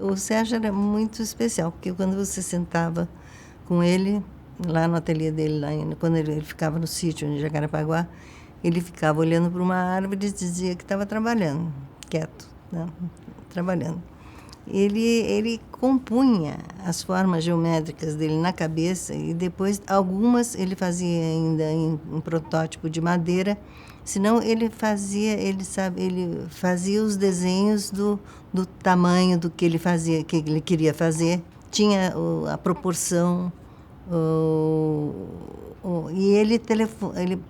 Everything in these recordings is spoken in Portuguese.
O Sérgio era muito especial, porque quando você sentava com ele, lá no ateliê dele, quando ele ficava no sítio em Jacarepaguá, ele ficava olhando para uma árvore e dizia que estava trabalhando, quieto, né? Trabalhando. Ele compunha as formas geométricas dele na cabeça e depois algumas ele fazia ainda em protótipo de madeira, senão ele fazia os desenhos do tamanho do que ele fazia, que ele queria fazer, tinha a proporção, e ele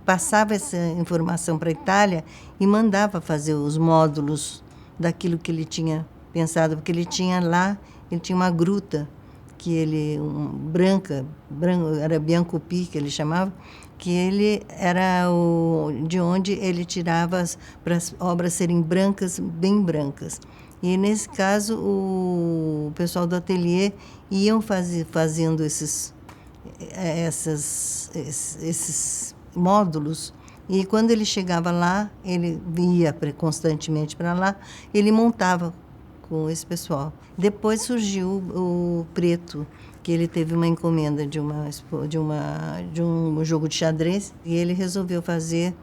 passava essa informação para a Itália e mandava fazer os módulos daquilo que ele tinha pensado, porque ele tinha lá, ele tinha uma gruta que branca, era Biancopi que ele chamava, que ele era de onde ele tirava para as obras serem brancas, bem brancas. E nesse caso o pessoal do ateliê iam fazendo esses módulos, e quando ele chegava lá, ele ia constantemente para lá, ele montava com esse pessoal. Depois surgiu o preto, que ele teve uma encomenda de um jogo de xadrez, e ele resolveu fazer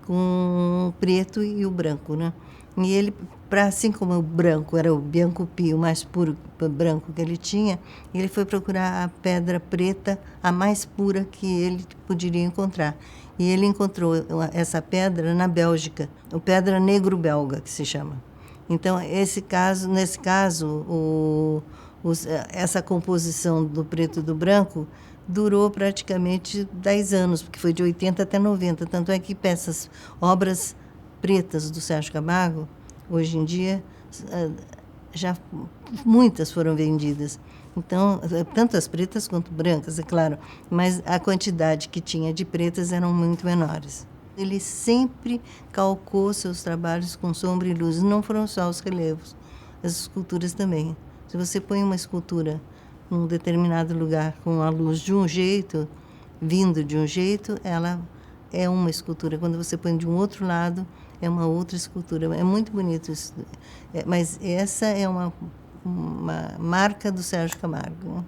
com o preto e o branco, né? E ele, assim como o branco era o Biancopi, o mais puro branco que ele tinha, ele foi procurar a pedra preta, a mais pura que ele poderia encontrar. E ele encontrou essa pedra na Bélgica, o pedra negro-belga, que se chama. Então, nesse caso, essa composição do preto e do branco durou praticamente 10 anos, porque foi de 80 até 90. Tanto é que obras pretas do Sérgio Camargo, hoje em dia, já muitas foram vendidas. Então, tanto as pretas quanto brancas, é claro, mas a quantidade que tinha de pretas eram muito menores. Ele sempre calcou seus trabalhos com sombra e luz. Não foram só os relevos, as esculturas também. Se você põe uma escultura num determinado lugar com a luz de um jeito, vindo de um jeito, ela é uma escultura. Quando você põe de um outro lado, é uma outra escultura. É muito bonito isso. Mas essa é uma marca do Sérgio Camargo.